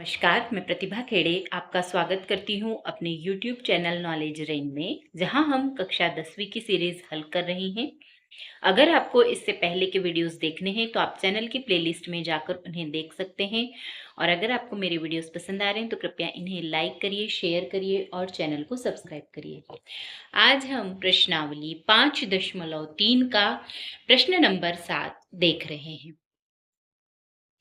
नमस्कार, मैं प्रतिभा खेड़े आपका स्वागत करती हूँ अपने YouTube चैनल नॉलेज रेंज में, जहाँ हम कक्षा 10वीं की सीरीज हल कर रहे हैं। अगर आपको इससे पहले के वीडियोस देखने हैं तो आप चैनल की प्लेलिस्ट में जाकर उन्हें देख सकते हैं। और अगर आपको मेरे वीडियोस पसंद आ रहे हैं तो कृपया इन्हें लाइक करिए, शेयर करिए और चैनल को सब्सक्राइब करिए। आज हम प्रश्नावली 5.3 का प्रश्न नंबर 7 देख रहे हैं।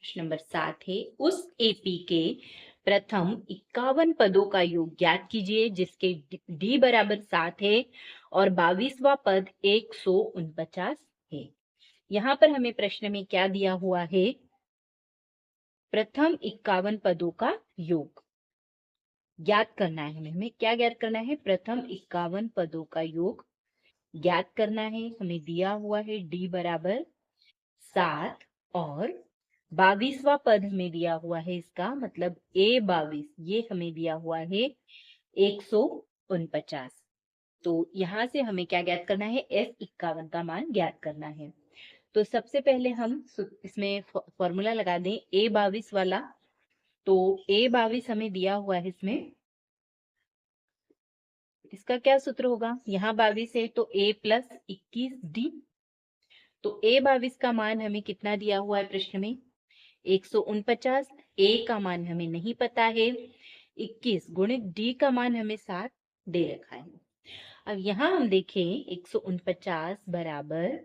प्रश्न नंबर 7 है, उस एपी के प्रथम 51 पदों का योग ज्ञात कीजिए जिसके डी बराबर 7 है और 22वां पद 149 है। यहाँ पर हमें प्रश्न में क्या दिया हुआ है? प्रथम 51 पदों का योग ज्ञात करना है। हमें क्या ज्ञात करना है? प्रथम 51 पदों का योग ज्ञात करना है। हमें दिया हुआ है डी बराबर 7 और 22वां पद हमें दिया हुआ है, इसका मतलब A22 ये हमें दिया हुआ है 149। तो यहां से हमें क्या ज्ञात करना है? S51 का मान ज्ञात करना है। तो सबसे पहले हम इसमें फॉर्मूला लगा दें A22 वाला। तो A22 हमें दिया हुआ है, इसमें इसका क्या सूत्र होगा? यहाँ 22 है तो A प्लस 21D। तो A22 का मान हमें कितना दिया हुआ है प्रश्न में? 149। ए का मान हमें नहीं पता है। 21 गुणित डी का मान हमें 7 दे रखा है। अब यहाँ हम देखें 149 बराबर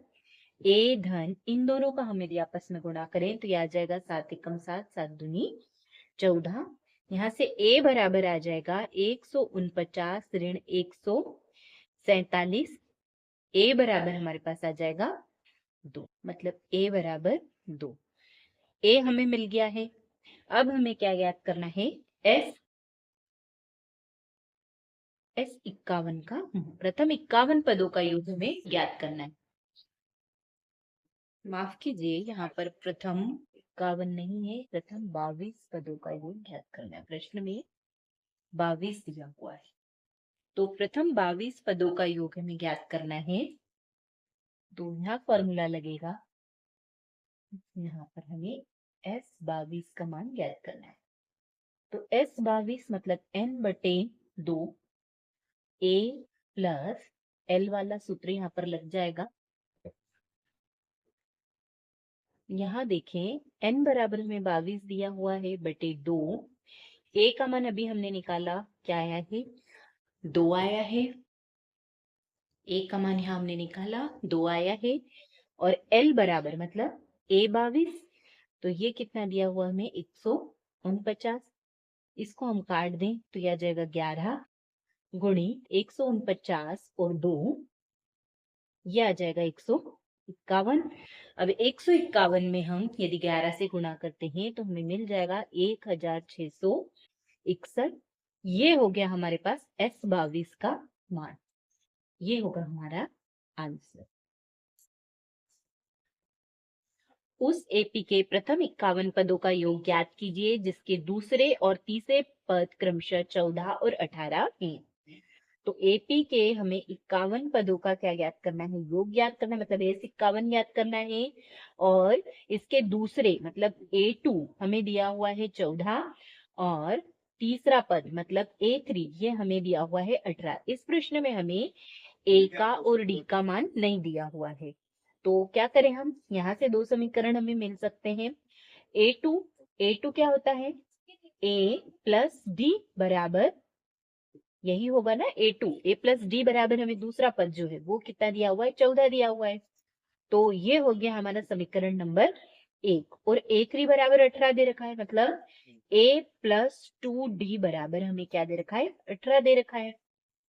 ए धन, इन दोनों का हमें यदि आपस में गुणा करें तो यह आ जाएगा 7 एकम 7, 7 दूनी 14। यहाँ से ए बराबर आ जाएगा 149 ऋण 147। ए बराबर हमारे पास आ जाएगा 2, मतलब ए बराबर 2। ए हमें मिल गया है। अब हमें क्या ज्ञात करना है? S51 का प्रथम 51 पदों का योग हमें ज्ञात करना है। माफ कीजिए, यहाँ पर प्रथम 51 नहीं है, प्रथम 22 पदों का योग ज्ञात करना है। प्रश्न में 22 दिया हुआ है, तो प्रथम 22 पदों का योग हमें ज्ञात करना है। तो यहाँ फॉर्मूला लगेगा, यहाँ पर हमें S22 का मान ज्ञात करना है। तो S22 मतलब N/2 A प्लस L वाला सूत्र यहाँ पर लग जाएगा। यहाँ देखें n बराबर में 22 दिया हुआ है बटे 2। a का मान अभी हमने निकाला, क्या आया है? 2 आया है। a का मान यहाँ हमने निकाला 2 आया है। और l बराबर मतलब A22, तो ये कितना दिया हुआ हमें? 149। इसको हम काट दें तो यह आ जाएगा 11 गुणित 149 और 2, यह आ जाएगा 151। अब 151 में हम यदि 11 से गुणा करते हैं तो हमें मिल जाएगा 1661। ये हो गया हमारे पास S22 का मान। ये होगा हमारा आंसर। उस एपी के प्रथम 51 पदों का योग ज्ञात कीजिए जिसके दूसरे और तीसरे पद क्रमशः 14 और 18 हैं। तो एपी के हमें 51 पदों का क्या ज्ञात करना है? योग ज्ञात करना है, मतलब S51 ज्ञात करना है। और इसके दूसरे मतलब A2 हमें दिया हुआ है 14 और तीसरा पद मतलब A3 ये हमें दिया हुआ है 18। इस प्रश्न में हमें ए का और डी का मान नहीं दिया हुआ है, तो क्या करें हम? यहाँ से दो समीकरण हमें मिल सकते हैं। A2 क्या होता है? A प्लस डी बराबर, यही होगा ना A प्लस डी बराबर हमें दूसरा पद जो है वो कितना दिया हुआ है? 14 दिया हुआ है। तो ये हो गया हमारा समीकरण नंबर 1। और A3 बराबर 18 दे रखा है, मतलब A प्लस 2D बराबर हमें क्या दे रखा है? 18 दे रखा है।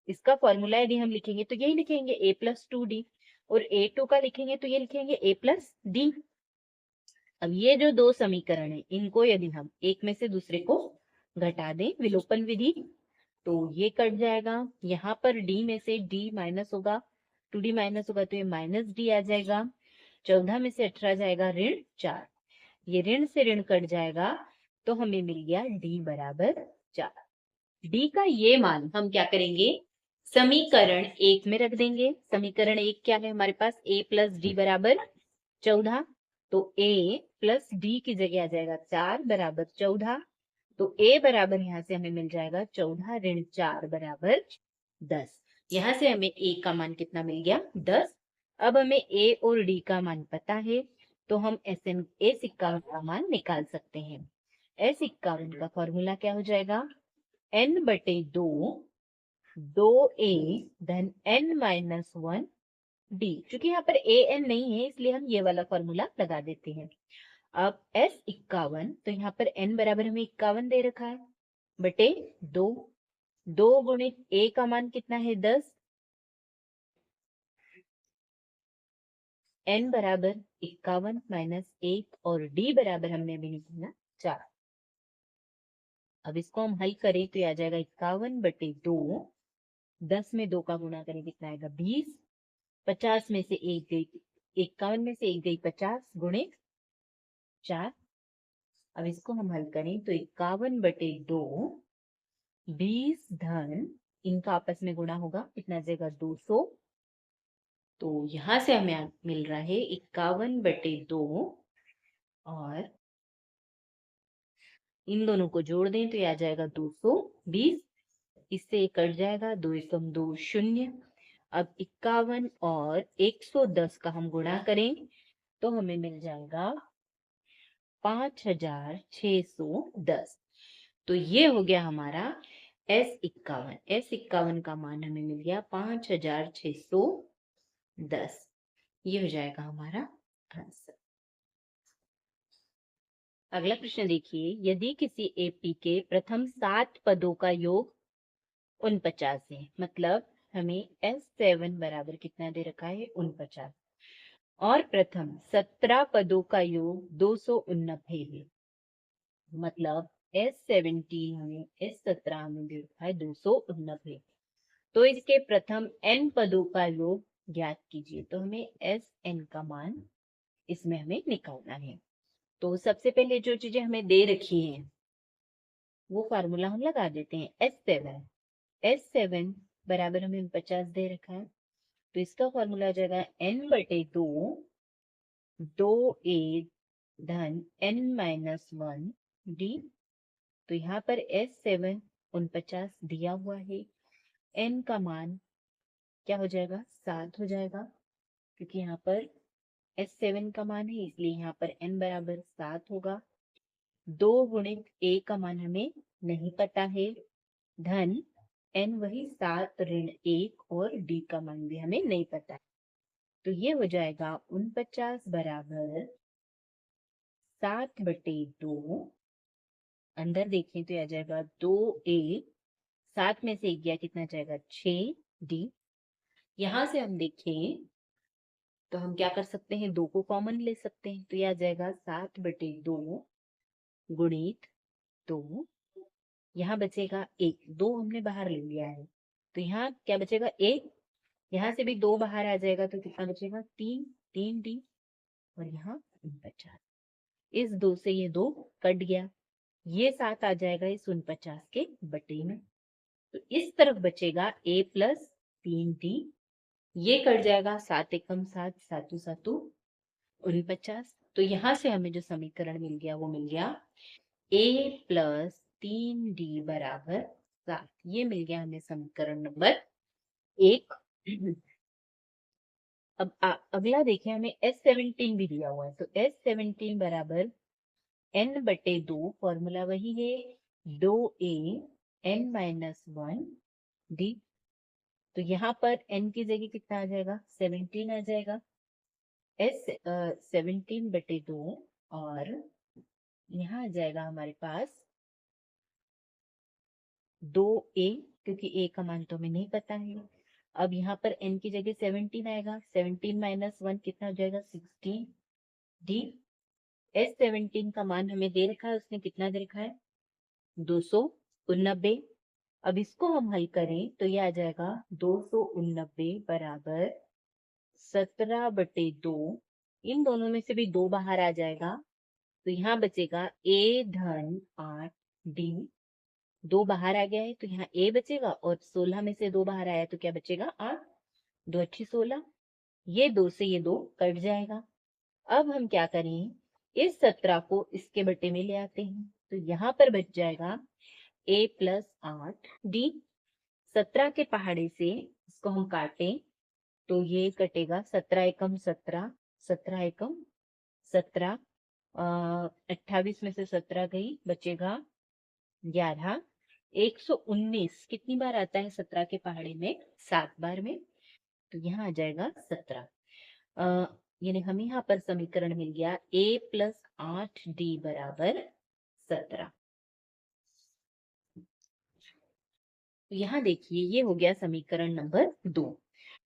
इसका फॉर्मूला यदि हम लिखेंगे तो यही लिखेंगे A प्लस 2D, और A2 का लिखेंगे तो ये लिखेंगे A प्लस D। अब ये जो दो समीकरण है इनको यदि हम एक में से दूसरे को घटा दें विलोपन विधि, तो ये कट जाएगा। यहाँ पर D में से D माइनस होगा, 2D माइनस होगा तो ये माइनस D आ जाएगा। 14 में से 18 जाएगा ऋण 4, ये ऋण से ऋण कट जाएगा तो हमें मिल गया D बराबर 4। D का ये मान हम क्या करेंगे? समीकरण 1 में रख देंगे। समीकरण 1 क्या है हमारे पास? A प्लस डी बराबर 14, तो A प्लस डी की जगह आ जाएगा 4 बराबर 14। तो a बराबर यहाँ से हमें मिल जाएगा 14 ऋण 4 बराबर 10। यहाँ से हमें a का मान कितना मिल गया 10। अब हमें a और d का मान पता है, तो हम S51 का मान निकाल सकते हैं। S51 का फॉर्मूला क्या हो जाएगा, n बटे 2 2a धन n माइनस 1 d। चूंकि यहाँ पर a n नहीं है इसलिए हम ये वाला फॉर्मूला लगा देते हैं। अब S51, तो यहाँ पर n बराबर हमें 51 दे रखा है, बटे 2 2 गुणित a का मान कितना है 10, n बराबर 51 माइनस 1 और d बराबर हमने अभी निकाला 4। अब इसको हम हल करें तो यह आ जाएगा 51 बटे 2, 10 में 2 का गुणा करें कितना आएगा 20, 50 में से 1 गई, 51 में से 1 गई 50 गुणे 4। अब इसको हम हल करें तो 51 बटे 2, 20 धन इनका आपस में गुणा होगा कितना आ जाएगा 200। तो यहां से हमें मिल रहा है 51 बटे 2 और इन दोनों को जोड़ दें तो यह आ जाएगा 220। इससे ये कट जाएगा, 2 एकम 2 शून्य। अब 51 और 110 का हम गुणा करें तो हमें मिल जाएगा 5610। तो ये हो गया हमारा S51। S51 का मान हमें मिल गया 5610। ये हो जाएगा हमारा आंसर। अगला प्रश्न देखिए, यदि किसी एपी के प्रथम 7 पदों का योग 49 है, मतलब हमें S7 बराबर कितना दे रखा है 49, और प्रथम 17 पदों का योग 289 है, मतलब S17 हमें S17 हमें दे रखा है 289, तो इसके प्रथम n पदों का योग ज्ञात कीजिए। तो हमें Sn का मान इसमें हमें निकालना है। तो सबसे पहले जो चीजें हमें दे रखी हैं वो फार्मूला हम लगा देते हैं। S7 बराबर हमें 50 दे रखा है, तो इसका फॉर्मूला आ जाएगा n बटे 2 2a धन n माइनस 1 d। तो यहाँ पर S7 49 दिया हुआ है, n का मान क्या हो जाएगा 7 हो जाएगा, क्योंकि यहाँ पर S7 का मान है इसलिए यहाँ पर n बराबर 7 होगा। 2 गुणित a का मान हमें नहीं पता है, धन n वही 7 ऋण 1 और d का मान भी हमें नहीं पता है। तो ये हो जाएगा 49 बराबर 7 बटे 2, अंदर देखें तो आ जाएगा 2a, 7 में से 1 गया कितना जाएगा 6d। यहां से हम देखें तो हम क्या कर सकते हैं, 2 को कॉमन ले सकते हैं, तो यह आ जाएगा 7 बटे 2 गुणित 2, यहाँ बचेगा 1, 2 हमने बाहर ले लिया है तो यहाँ क्या बचेगा 1, यहाँ से भी 2 बाहर आ जाएगा तो कितना बचेगा 3, 3d, और यहाँ 49। इस 2 से ये 2 कट गया, ये 7 आ जाएगा इस 49 के बटे में, तो इस तरफ बचेगा a प्लस 3d, ये कट जाएगा 7 एकम 7, 7 7 49। तो यहाँ से हमें जो समीकरण मिल गया वो मिल गया a प्लस 3d बराबर 7। ये मिल गया हमें समीकरण नंबर 1। अब अगला देखें, हमें S17 भी दिया हुआ है, तो S17 बराबर n बटे 2, फॉर्मूला वही है 2a n माइनस 1 d। तो यहाँ पर n की जगह कितना आ जाएगा 17 आ जाएगा, S17 बटे 2, और यहाँ आ जाएगा हमारे पास 2a, क्योंकि a का मान तो हमें नहीं पता है। अब यहाँ पर n की जगह 17 आएगा, 17 माइनस 1 कितना हो जाएगा 16 d। S17 का मान हमें दे रखा है, उसने कितना दे रखा है 289। अब इसको हम हल करें तो ये आ जाएगा 289 बराबर 17 बटे 2, इन दोनों में से भी 2 बाहर आ जाएगा तो यहाँ बचेगा a धन 8 d। 2 बाहर आ गया है तो यहाँ a बचेगा, और 16 में से 2 बाहर आया तो क्या बचेगा 8, 2 अच्छी 16, ये 2 से ये 2 कट जाएगा। अब हम क्या करें, इस 17 को इसके बटे में ले आते हैं, तो यहाँ पर बच जाएगा a प्लस 8 d। 17 के पहाड़े से इसको हम काटें तो ये कटेगा 17 एकम 17, 17 एकम 17, 28 में से 17 गई, बचेगा 11। 119 कितनी बार आता है 17 के पहाड़े में? 7 बार में। तो यहाँ आ जाएगा 17। यानी हमें यहाँ पर समीकरण मिल गया a प्लस 8d बराबर 17। तो यहाँ देखिए ये हो गया समीकरण नंबर 2।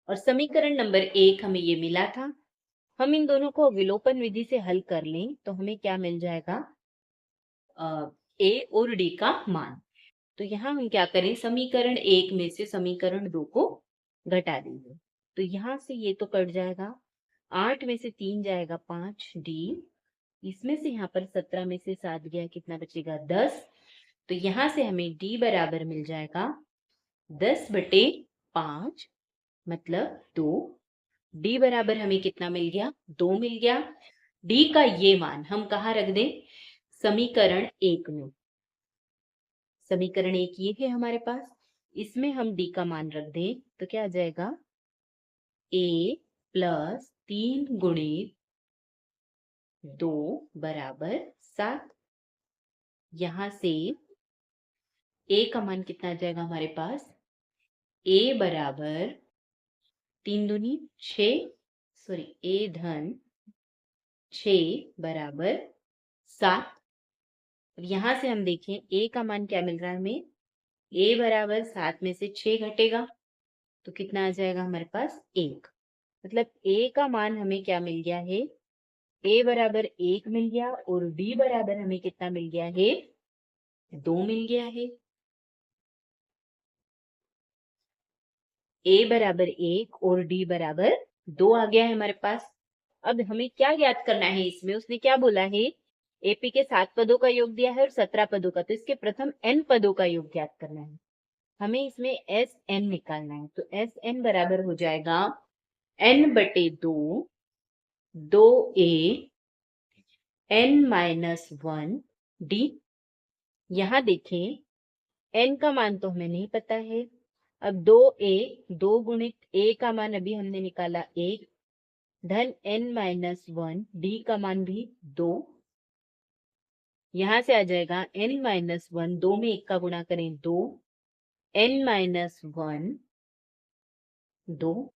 और समीकरण नंबर 1 हमें ये मिला था। हम इन दोनों को विलोपन विधि से हल कर लें तो हमें क्या मिल जाएगा? a और d का मान। तो यहाँ हम क्या करें, समीकरण 1 में से समीकरण 2 को घटा देंगे। तो यहाँ से ये तो कट जाएगा, 8 में से 3 जाएगा 5d, इसमें से यहाँ पर 17 में से 7 गया, कितना बचेगा? 10। तो यहाँ से हमें d बराबर मिल जाएगा 10/5 मतलब 2। d बराबर हमें कितना मिल गया? 2 मिल गया। d का ये मान हम कहाँ रख दें? समीकरण 1 में। समीकरण 1 ये है हमारे पास, इसमें हम d का मान रख दें तो क्या आ जाएगा? a प्लस 3 गुणित 2 बराबर 7। यहां से a का मान कितना आ जाएगा हमारे पास? a बराबर 3 दूनी 6, सॉरी a धन 6 बराबर 7। यहां से हम देखें a का मान क्या मिल रहा है हमें? a बराबर 7 में से 6 घटेगा तो कितना आ जाएगा हमारे पास? 1। मतलब a का मान हमें क्या मिल गया है? a बराबर 1 मिल गया और d बराबर हमें कितना मिल गया है? 2 मिल गया है। a बराबर 1 और d बराबर 2 आ गया है हमारे पास। अब हमें क्या ज्ञात करना है इसमें? उसने क्या बोला है? एपी के 7 पदों का योग दिया है और 17 पदों का, तो इसके प्रथम n पदों का योग ज्ञात करना है। हमें इसमें एस एन निकालना है। तो एस एन बराबर हो जाएगा n/2 2a n-1d। यहां देखें n का मान तो हमें नहीं पता है। अब 2a 2 गुणित a का मान अभी हमने निकाला 1 धन n-1 d का मान भी 2। यहां से आ जाएगा n-1, 2 में 1 का गुणा करें 2, n-1 2,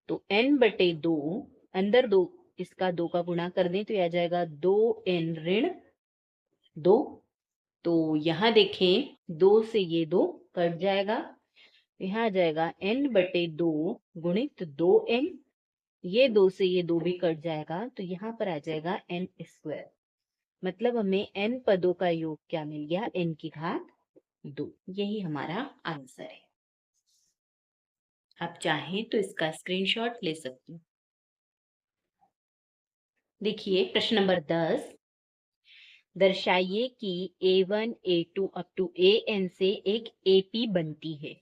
तो n/2 अंदर 2, इसका 2 का गुणा कर दें तो यह आ जाएगा 2n ऋण 2। तो यहाँ देखें 2 से ये 2 कट जाएगा, यहाँ आ जाएगा n/2 गुणित 2n, ये 2 से ये 2 भी कट जाएगा तो यहाँ पर आ जाएगा n²। मतलब हमें n पदों का योग क्या मिल गया? n की घात 2। यही हमारा आंसर है। आप चाहें तो इसका स्क्रीनशॉट ले सकते हैं। देखिए प्रश्न नंबर 10, दर्शाइए कि A1 A2 up to AN से एक AP बनती है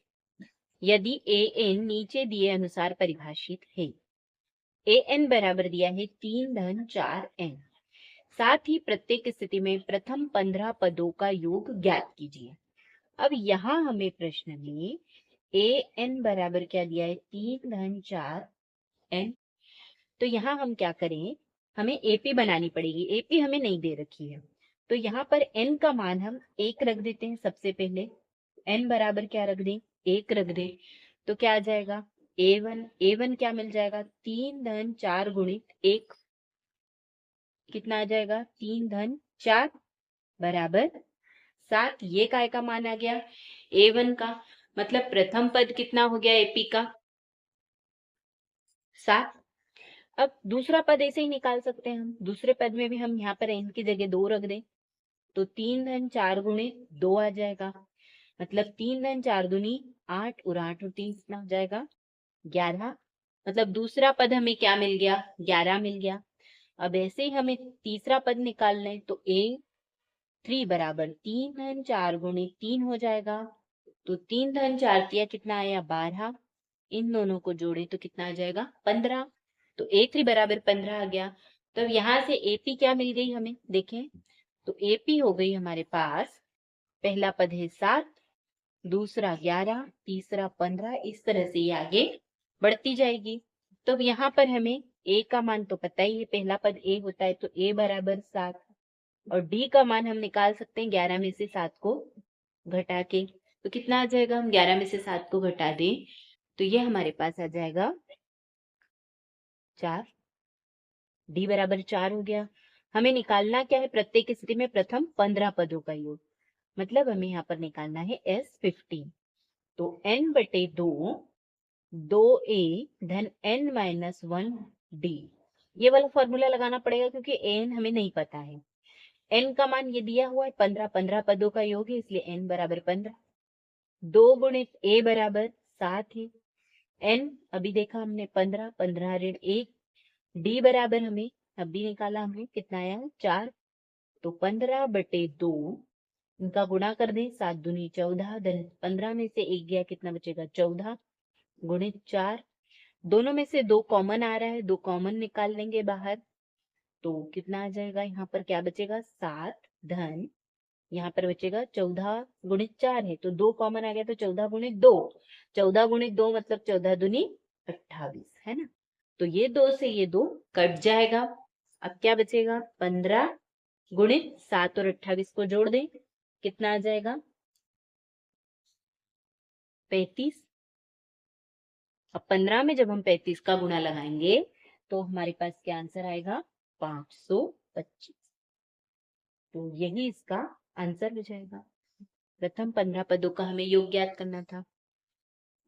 यदि AN नीचे दिए अनुसार परिभाषित है। AN बराबर दिया है 3 धन 4n। साथ ही प्रत्येक स्थिति में प्रथम 15 पदों का योग ज्ञात कीजिए। अब यहाँ हमें प्रश्न में AN बराबर क्या दिया है? 3 धन 4n। तो यहाँ हम क्या करें, हमें AP बनानी पड़ेगी। AP हमें नहीं दे रखी है तो यहाँ पर n का मान हम 1 रख देते हैं। सबसे पहले n बराबर क्या रख दें? 1 रख दें। तो क्या आ जाएगा? A1 क्या मिल जाएगा? 3 धन 4 गुणित 1, कितना आ जाएगा? 3 धन 4 बराबर 7। ये काय का मान आ गया? A1 का। मतलब प्रथम पद कितना हो गया AP का? 7। अब दूसरा पद ऐसे ही निकाल सकते हैं हम। दूसरे पद में भी हम यहाँ पर n की जगह 2 रख दें तो 3 धन 4 गुणित 2 आ जाएगा। मतलब 3 धन 4 दूनी 8 और 8 और 3 कितना हो जाएगा? 11। मतलब दूसरा पद हमें क्या मिल गया? 11 मिल गया। अब ऐसे ही हमें तीसरा पद निकालना है तो A3 बराबर 3 धन 4 गुणित 3 हो जाएगा। तो 3 धन 4 तिया कितना आया? 12। इन दोनों को जोड़े तो कितना आ जाएगा? 15। तो A3 बराबर 15 आ गया। तो अब यहाँ से AP क्या मिल गई हमें? देखें तो एपी हो गई हमारे पास, पहला पद है 7, दूसरा 11, तीसरा 15, इस तरह से ये आगे बढ़ती जाएगी। तो अब यहाँ पर हमें ए का मान तो पता ही है, पहला पद ए होता है तो ए बराबर 7, और डी का मान हम निकाल सकते हैं 11 में से 7 को घटा के। तो कितना आ जाएगा, हम 11 में से 7 को घटा दें तो ये हमारे पास आ जाएगा 4। डी बराबर 4 हो गया। हमें निकालना क्या है, प्रत्येक स्थिति में प्रथम 15 पदों का योग, मतलब हमें यहाँ पर निकालना है S15। तो n/2 2a धन n-1d, ये वाला फॉर्मूला लगाना पड़ेगा क्योंकि n हमें नहीं पता है। n का मान ये दिया हुआ है 15, 15 पदों का योग है, इसलिए n बराबर 15। 2 गुणित a बराबर 7 है, n अभी देखा हमने 15, 15 ऋण 1, d बराबर हमें अभी निकाला हमने कितना आया है 4। तो 15/2 इनका गुणा कर दें, 7 दूनी 14, धन 15 में से 1 गया, कितना बचेगा 14 गुणित 4। दोनों में से 2 कॉमन आ रहा है, 2 कॉमन निकाल लेंगे बाहर, तो कितना आ जाएगा, यहाँ पर क्या बचेगा 7 धन यहाँ पर बचेगा 14 गुणित 4 है, तो 2 कॉमन आ गया, तो 14 गुणित 2, 14 गुणित 2 मतलब 14 दूनी 28 है ना। तो ये 2 से ये 2 कट जाएगा। अब क्या बचेगा, 15 गुणित 7 और 28 को जोड़ दें, कितना आ जाएगा 35। अब 15 में जब हम 35 का गुणा लगाएंगे तो हमारे पास क्या आंसर आएगा 525। तो यही इसका आंसर हो जाएगा। प्रथम 15 पदों का हमें योग ज्ञात करना था।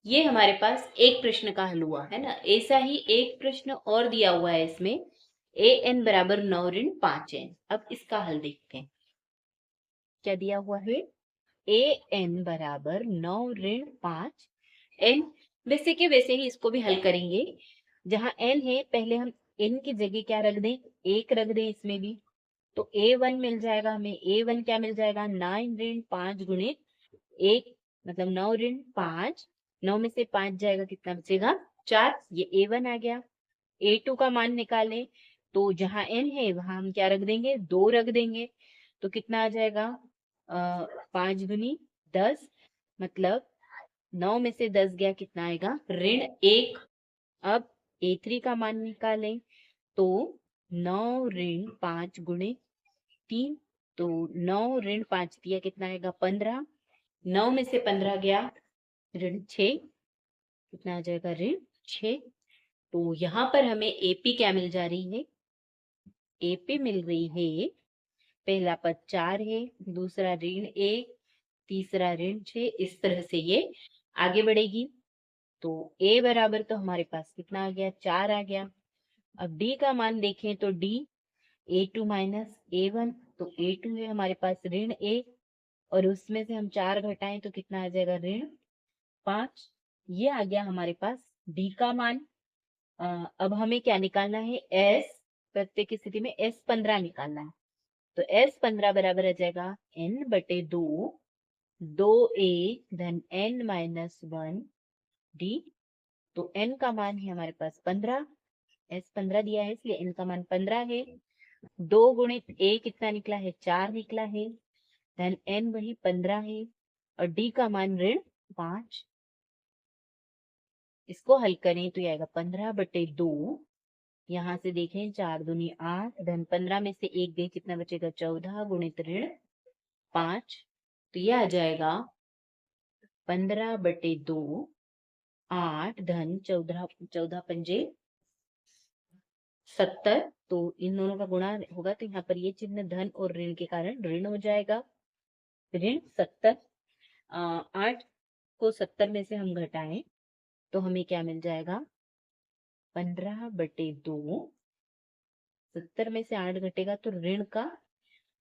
ये हमारे पास एक प्रश्न का हल हुआ है ना। ऐसा ही एक प्रश्न और दिया हुआ है इसमें, an बराबर 9 ऋण 5n। अब इसका हल देखते हैं, क्या दिया हुआ है, an बराबर 9 ऋण 5n। वैसे के वैसे ही इसको भी हल करेंगे। जहां n है पहले हम n की जगह क्या रख दें, 1 रख दें इसमें भी, तो a1 मिल जाएगा हमें। a1 क्या मिल जाएगा, 9 ऋण 5 गुणित 1, मतलब 9 ऋण 5, 9 में से 5 जाएगा, कितना बचेगा 4, ये a1 आ गया। a2 का मान निकालें तो जहां n है वहां हम क्या रख देंगे, 2 रख देंगे, तो कितना आ जाएगा 5 दूनी 10, मतलब 9 में से 10 गया, कितना आएगा ऋण 1। अब a3 का मान निकालें तो 9 ऋण 5 गुणित 3, तो 9 ऋण 5 दिया, कितना आएगा 15, 9 में से 15 गया ऋण 6, कितना आ जाएगा ऋण 6। तो यहाँ पर हमें एपी क्या मिल जा रही है, एपी मिल रही है, पहला पद 4 है, दूसरा ऋण 1, तीसरा ऋण 6, इस तरह से ये आगे बढ़ेगी। तो ए बराबर तो हमारे पास कितना आ गया 4 आ गया। अब डी का मान देखें तो डी a2 माइनस a1, तो a2 है हमारे पास ऋण 1, और उसमें से हम 4 घटाएं तो कितना आ जाएगा ऋण 5। ये आ गया हमारे पास डी का मान। अब हमें क्या निकालना है, एस, प्रत्येक स्थिति में S15 निकालना है। तो S15 बराबर आ जाएगा n/2 2a धन n-1 d। तो n का मान है हमारे पास 15, S15 दिया है इसलिए n का मान 15 है। 2 गुणित a कितना निकला है, 4 निकला है, धन n वही 15 है, और d का मान ऋण 5। इसको हल करें तो ये आएगा 15/2, यहाँ से देखें 4 दूनी 8, धन 15 में से 1 गए, कितना बचेगा 14 गुणित ऋण 5। तो ये आ जाएगा 15/2 8 धन 14, 14 पंजे 70। तो इन दोनों का गुणा होगा तो यहाँ पर ये चिन्ह धन और ऋण के कारण ऋण हो जाएगा, ऋण 70। 8 को 70 में से हम घटाएं तो हमें क्या मिल जाएगा 15/2, 70 में से 8 घटेगा तो ऋण का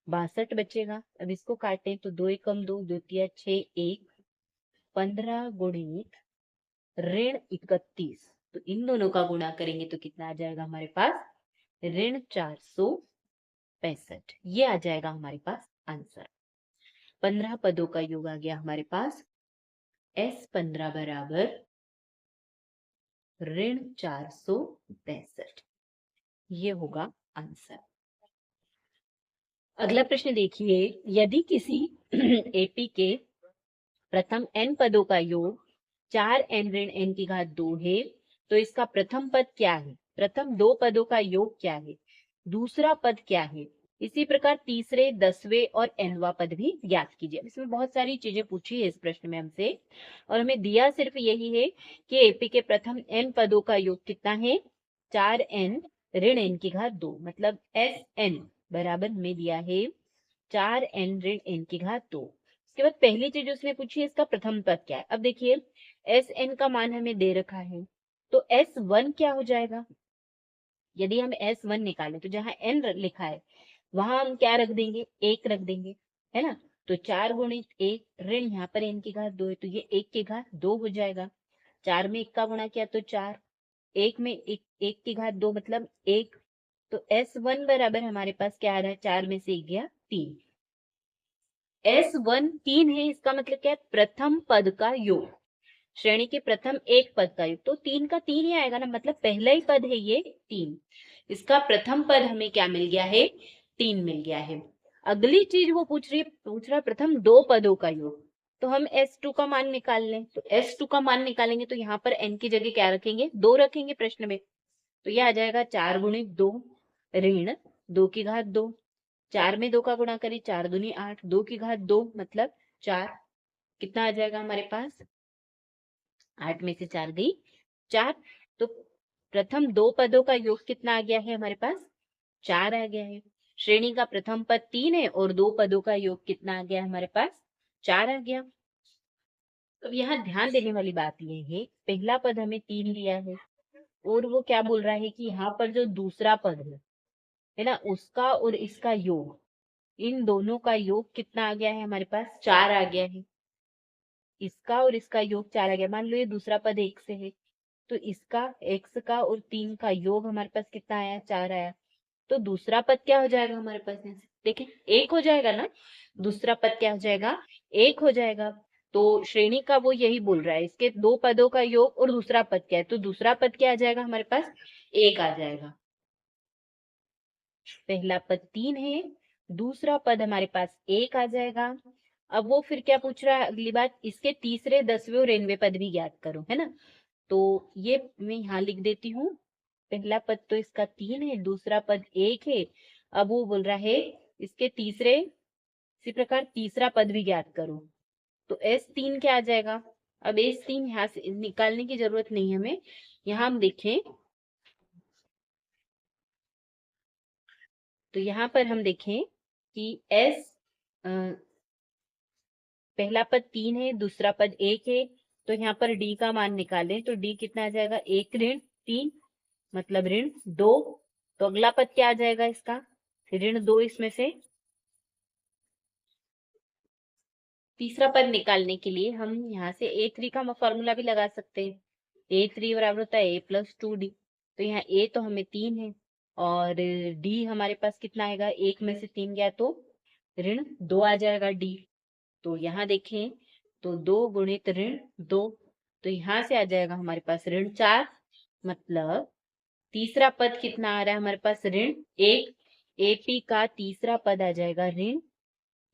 62 बचेगा। अब इसको काटें तो 2 एकम 2, द्वितीय 6, 1, 15 गुणित ऋण 31, तो इन दोनों का गुणा करेंगे तो कितना आ जाएगा हमारे पास ऋण 465। ये आ जाएगा हमारे पास आंसर। 15 पदों का योग आ गया हमारे पास S15 बराबर ऋण 465, ये होगा आंसर। अगला प्रश्न देखिए, यदि किसी एपी के प्रथम n पदों का योग 4n ऋण n की घात 2 है, तो इसका प्रथम पद क्या है? प्रथम दो पदों का योग क्या है? दूसरा पद क्या है? इसी प्रकार तीसरे, 10वें और nवां पद भी ज्ञात कीजिए। इसमें बहुत सारी चीजें पूछी है इस प्रश्न में हमसे, और हमें दिया सिर्फ यही है कि एपी के प्रथम n पदों का योग कितना है? 4n ऋण n की घात 2, मतलब Sn बराबर हमें दिया है 4n ऋण n की घात 2। उसके बाद पहली चीज उसने पूछी है, इसका प्रथम पद क्या है? अब देखिए, Sn का मान हमें दे रखा है, तो S1 क्या हो जाएगा? यदि हम S1 निकालें तो जहां n लिखा है वहां हम क्या रख देंगे? 1 रख देंगे, है ना? तो 4 गुणित 1 ऋण, यहाँ पर n की घात 2 है तो ये 1 की घात 2 हो जाएगा। 4 में 1 का गुणा किया तो 4, 1 में 1 की घात 2 मतलब 1। तो S1 बराबर हमारे पास क्या आ रहा है? 4 में से 1 गया 3। S1 3 है, इसका मतलब क्या है? प्रथम पद का योग, श्रेणी के प्रथम एक पद का योग, तो 3 का 3 ही आएगा ना, मतलब पहला ही पद है ये 3। इसका प्रथम पद हमें क्या मिल गया है? 3 मिल गया है। अगली चीज वो पूछ रहा है प्रथम दो पदों का योग, तो हम S2 का मान निकाल लें। तो S2 का मान निकालेंगे तो यहाँ पर n की जगह क्या रखेंगे? 2 रखेंगे प्रश्न में, तो यह आ जाएगा 4 गुणित 2 ऋण 2 की घात 2। 4 में 2 का गुणा करें, 4 दूनी 8, 2 की घात 2 मतलब 4। कितना आ जाएगा हमारे पास? 8 में से 4 गई 4। तो प्रथम दो पदों का योग कितना आ गया है हमारे पास? 4 आ गया है। श्रेणी का प्रथम पद 3 है और दो पदों का योग कितना आ गया हमारे पास? 4 आ गया। तो यहाँ ध्यान देने वाली बात यह है, पहला पद हमें 3 दिया है और वो क्या बोल रहा है कि यहाँ पर जो दूसरा पद है ना, उसका और इसका योग, इन दोनों का योग कितना आ गया है हमारे पास? 4 आ गया है। इसका और इसका योग 4 आ गया। मान लो ये दूसरा पद 1 से है, तो इसका x का और 3 का योग हमारे पास कितना आया? 4 आया। तो दूसरा पद क्या हो जाएगा हमारे पास? यहाँ से देखें, 1 हो जाएगा ना। दूसरा पद क्या हो जाएगा? 1 हो जाएगा। तो श्रेणी का वो यही बोल रहा है, इसके दो पदों का योग और दूसरा पद क्या है, तो दूसरा पद क्या आ जाएगा हमारे पास? 1 आ जाएगा। पहला पद 3 है, दूसरा पद हमारे पास 1 आ जाएगा। अब वो फिर क्या पूछ रहा है अगली बात? इसके तीसरे, 10वें और 9वें पद भी ज्ञात करो, है ना? तो ये मैं यहाँ लिख देती हूँ। पहला पद तो इसका 3 है, दूसरा पद 1 है। अब वो बोल रहा है इसके तीसरे, इसी प्रकार तीसरा पद भी ज्ञात करो। तो S3 क्या आ जाएगा? अब S3 यहाँ से निकालने की जरूरत नहीं है हमें। यहाँ हम देखें तो यहाँ पर हम देखें कि पहला पद 3 है, दूसरा पद 1 है, तो यहाँ पर D का मान निकालें तो D कितना आ जाएगा? 1 ऋण 3 मतलब ऋण 2। तो अगला पद क्या आ जाएगा इसका? ऋण 2। इसमें से तीसरा पद निकालने के लिए हम यहाँ से A3 का फॉर्मूला भी लगा सकते हैं। A3 बराबर होता है A+2D। तो यहाँ A तो हमें 3 है और D हमारे पास कितना आएगा? 1 में से 3 गया तो ऋण 2 आ जाएगा D। तो यहाँ देखें तो 2 गुणित ऋण 2, तो यहाँ से आ जाएगा हमारे पास ऋण 4। मतलब तीसरा पद कितना आ रहा है हमारे पास? ऋण 1। AP का तीसरा पद आ जाएगा ऋण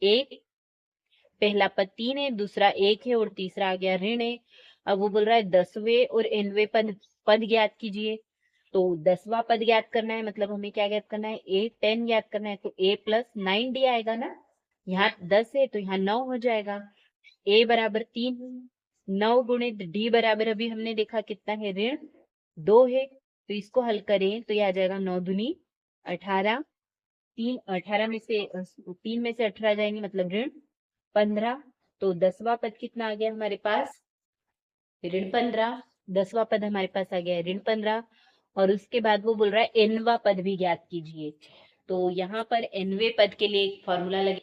1। पहला पद 3 है, दूसरा 1 है और तीसरा आ गया ऋण 1। अब वो बोल रहा है 10वें और 9वें पद पद ज्ञात कीजिए। तो 10वां पद ज्ञात करना है, मतलब हमें क्या ज्ञात करना है? A10 ज्ञात करना है। तो A+9D आएगा ना। यहाँ 10 है तो यहाँ 9 हो जाएगा। A बराबर 3, 9 गुणित D बराबर अभी हमने देखा कितना है? ऋण 2 है। तो इसको हल करें तो यह आ जाएगा 9 दूनी 18, 18 में से 3 में से 18 जाएंगे मतलब ऋण 15। तो 10वां पद कितना आ गया हमारे पास? ऋण 15। 10वां पद हमारे पास आ गया है ऋण 15। और उसके बाद वो बोल रहा है nवां पद भी ज्ञात कीजिए। तो यहाँ पर nवें पद के लिए एक फॉर्मूला लगे,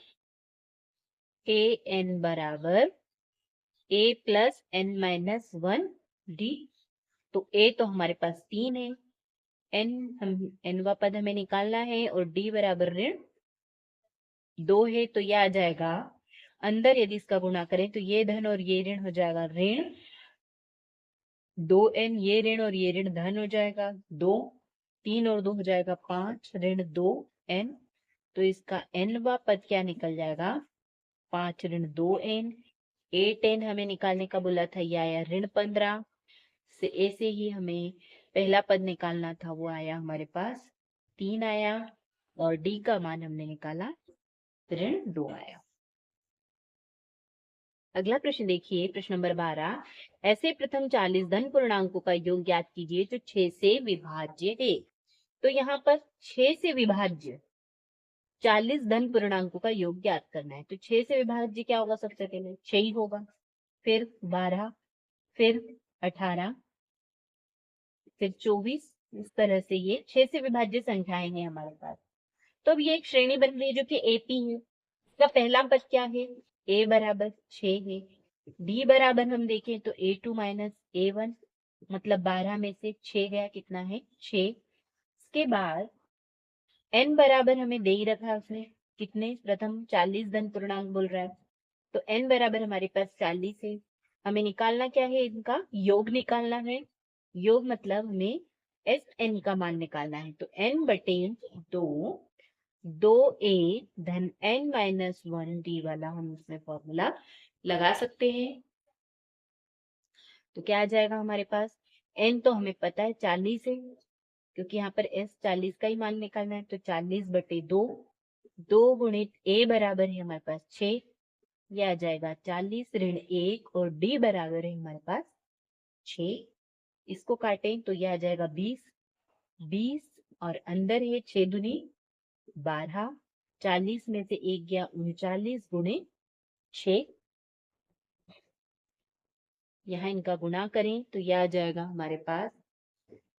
an बराबर A+n-1D। तो A तो हमारे पास 3 है, nवा पद हमें निकालना है और D बराबर ऋण 2 है। तो यह आ जाएगा अंदर, यदि इसका गुणा करें तो ये धन और ये ऋण हो जाएगा ऋण 2n, ये ऋण और ये ऋण धन हो जाएगा 2, 3 और 2 हो जाएगा 5 ऋण 2n। तो इसका nवा पद क्या निकल जाएगा, 5 ऋण 2n। 8n हमें निकालने का बोला था, ये आया ऋण 15 से। ऐसे ही हमें पहला पद निकालना था, वो आया हमारे पास 3 आया, और d का मान हमने निकाला ऋण 2 आया। अगला प्रश्न देखिए, प्रश्न नंबर 12, ऐसे प्रथम 40 धन पूर्णांकों का योग ज्ञात कीजिए जो 6 से विभाज्य है। तो यहाँ पर 6 से विभाज्य 40 धन पूर्णांकों का योग ज्ञात करना है। तो 6 से विभाज्य क्या होगा, सबसे पहले 6 ही होगा, फिर 12, फिर 18, फिर 24। इस तरह से ये 6 से विभाज्य संख्याएं हैं हमारे पास। तो अब ये एक श्रेणी बन रही है जो कि एपी है। इसका पहला पद क्या है, a बराबर 6 है। d बराबर हम देखें तो a2 माइनस a1, मतलब 12 में से 6 गया, कितना है 6। इसके बाद n बराबर हमें दे ही रखा है उसने, कितने, प्रथम 40 धन पूर्णांक बोल रहा है, तो n बराबर हमारे पास 40 है। हमें निकालना क्या है, इनका योग निकालना है। योग मतलब हमें एस एन का मान निकालना है। तो n बटे 2a धन n माइनस 1d वाला हम इसमें फॉर्मूला लगा सकते हैं। तो क्या आ जाएगा हमारे पास, n तो हमें पता है 40 है, क्योंकि यहाँ पर s 40 का ही मान निकालना है। तो 40 बटे 2, 2 गुणित a बराबर है हमारे पास 6, यह आ जाएगा 40 ऋण 1, और d बराबर है हमारे पास 6। इसको काटें तो यह आ जाएगा 20, 20 और अंदर है 6 दूनी 12, 40 में से 1 गया 39 गुणे 6। यहाँ इनका गुणा करें तो यह आ जाएगा हमारे पास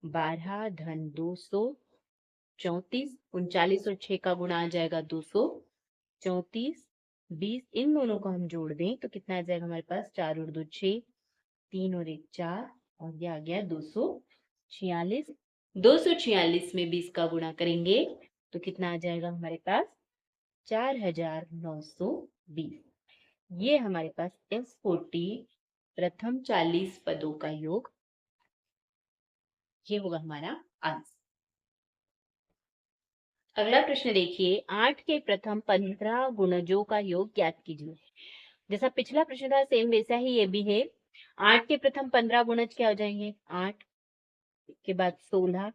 12 धन 234, 39 और 6 का गुणा आ जाएगा 234, 20, इन दोनों को हम जोड़ दें तो कितना आ जाएगा हमारे पास, 4 और 2 6, 3 और 1 4, और यह आ गया 246। 246 में 20 का गुणा करेंगे तो कितना आ जाएगा हमारे पास, 4920। ये हमारे पास S40 प्रथम 40 पदों का योग, ये होगा हमारा आंसर। अगला प्रश्न देखिए, 8 के प्रथम 15 गुणजों का योग ज्ञात कीजिए। जैसा पिछला प्रश्न था सेम वैसा ही ये भी है। 8 के प्रथम 15 गुणज क्या हो जाएंगे, 8 के बाद 16,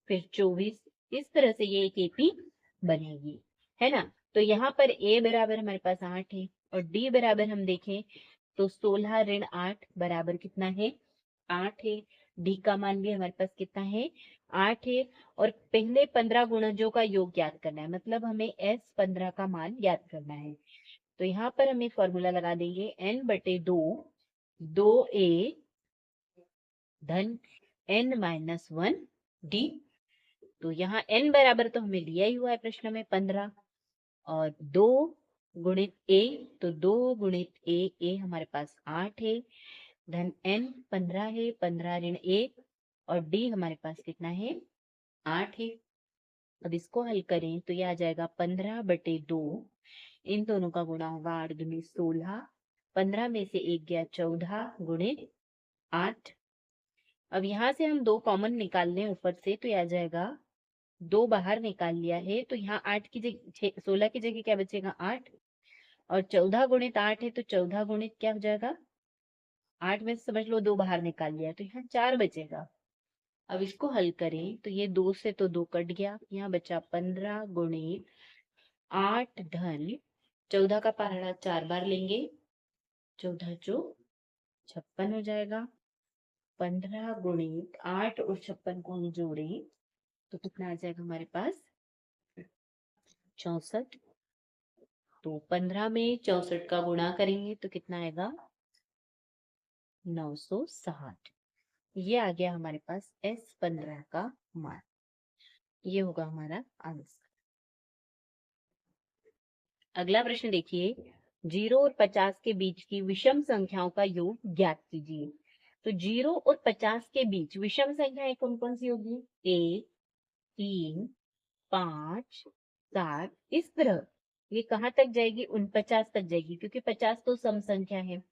फिर 24। इस तरह से ये एक एपी बनेगी, है ना। तो यहाँ पर a बराबर हमारे पास 8 है, और d बराबर हम देखें तो 16 ऋण 8 बराबर कितना है, 8 है। d का मान भी हमारे पास कितना है, 8 है। और पहले 15 गुणजों का योग ज्ञात करना है, मतलब हमें S15 का मान ज्ञात करना है। तो यहाँ पर हमें फॉर्मूला लगा देंगे, n बटे 2, 2a धन n माइनस 1d। तो यहाँ n बराबर तो हमें दिया ही हुआ है प्रश्न में 15, और 2 गुणित a, तो 2 गुणित a हमारे पास 8 है, धन n 15 है, 15 ऋण 1, और d हमारे पास कितना है, 8 है। अब इसको हल करें तो यह आ जाएगा 15 बटे 2, इन दोनों का गुणा होगा 8 दूनी 16, 15 में से 1 गया 14 गुणित 8। अब यहाँ से हम 2 कॉमन निकाल लें ऊपर से तो यह आ जाएगा, 2 बाहर निकाल लिया है तो यहाँ 8 की जगह 16 की जगह क्या बचेगा, 8, और 14 गुणित 8 है तो 14 गुणित क्या हो जाएगा, 8 में से समझ लो 2 बाहर निकाल लिया तो यहाँ 4 बचेगा। अब इसको हल करें तो ये 2 से तो 2 कट गया, यहाँ बचा 15 गुणित 8 धन 14 का पहाड़ा 4 बार लेंगे, 14 चो 56 हो जाएगा। 15 गुणित 8 और 56 को हम जोड़े तो कितना आ जाएगा हमारे पास, 64। तो 15 में 64 का गुणा करेंगे तो कितना आएगा, 960। ये आ गया हमारे पास S15 का मान, ये होगा हमारा आंसर। अगला प्रश्न देखिए, 0 और 50 के बीच की विषम संख्याओं का योग ज्ञात कीजिए। तो 0 और 50 के बीच विषम संख्याएं कौन कौन सी होगी, 1, 3, 5, 7। इस तरह ये कहाँ तक जाएगी, 49 तक जाएगी, क्योंकि 50 तो सम संख्या है।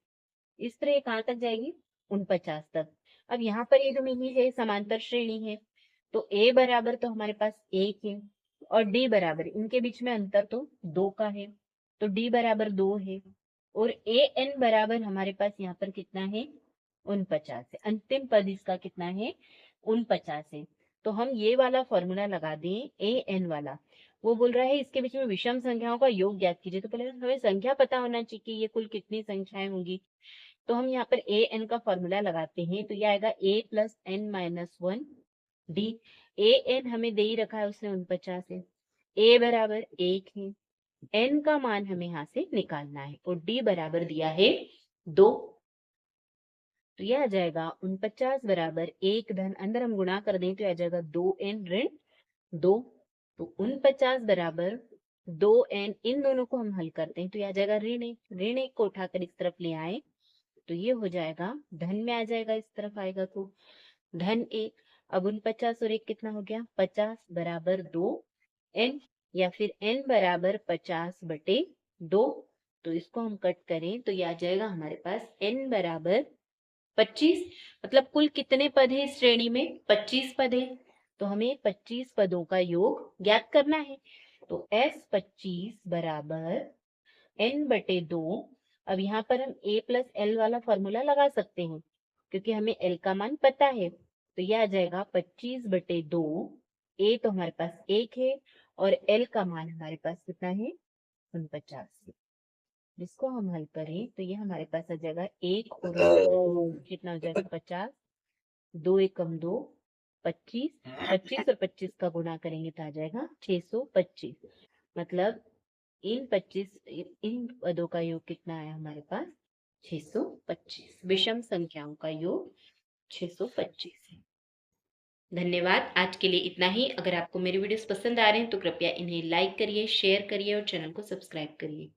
इस तरह ये कहाँ तक जाएगी, 49 तक। अब यहाँ पर ये जो मिली है समांतर श्रेणी है, तो a बराबर तो हमारे पास 1 है, और डी बराबर, इनके बीच में अंतर तो 2 का है, तो डी बराबर 2 है, और ए एन बराबर हमारे पास यहाँ पर कितना है, 49 है। अंतिम पद इसका कितना है, 49 है। तो हम ये वाला फॉर्मूला लगा दें, ए एन वाला। वो बोल रहा है इसके बीच में विषम संख्याओं का योग ज्ञात कीजिए, तो पहले हमें संख्या पता होना चाहिए कि ये कुल कितनी संख्याएं होंगी। तो हम यहाँ पर ए एन का फॉर्मूला लगाते हैं, तो ये आएगा ए plus N minus 1 D. A N हमें दे ही रखा है उसने 49 है, ए बराबर 1 है, एन का मान हमें यहाँ से निकालना है, और डी बराबर दिया है 2। तो यह आ जाएगा 49 बराबर 1 धन, अंदर हम गुणा कर दें तो आ जाएगा 2n ऋण 2। तो 49 बराबर 2n, इन दोनों को हम हल करते हैं तो यह आ जाएगा ऋण 1। ऋण 1 को उठाकर इस तरफ ले आए तो ये हो जाएगा धन में आ जाएगा, इस तरफ आएगा तो धन 1। अब 49 और 1 कितना हो गया, 50 बराबर 2n, या फिर n बराबर 50/2। तो इसको हम कट करें तो ये आ जाएगा हमारे पास n बराबर 25। मतलब कुल कितने पद है इस श्रेणी में, 25 पद है। तो हमें 25 पदों का योग ज्ञात करना है। तो S25 बराबर n/2। अब यहाँ पर हम a प्लस एल वाला फॉर्मूला लगा सकते हैं, क्योंकि हमें l का मान पता है। तो यह आ जाएगा 25/2। a तो हमारे पास 1 है, और l का मान हमारे पास कितना है, 49 है। जिसको हम हल करें तो ये हमारे पास आ जाएगा 1 और कितना हो जाएगा, 50, 2 एकम 2, 25, 25 और 25 का गुणा करेंगे तो आ जाएगा 625। मतलब इन पदों का योग कितना आया हमारे पास, 625। विषम संख्याओं का योग 625 है। धन्यवाद। आज के लिए इतना ही। अगर आपको मेरे वीडियोस पसंद आ रहे हैं तो कृपया इन्हें लाइक करिए, शेयर करिए और चैनल को सब्सक्राइब करिए।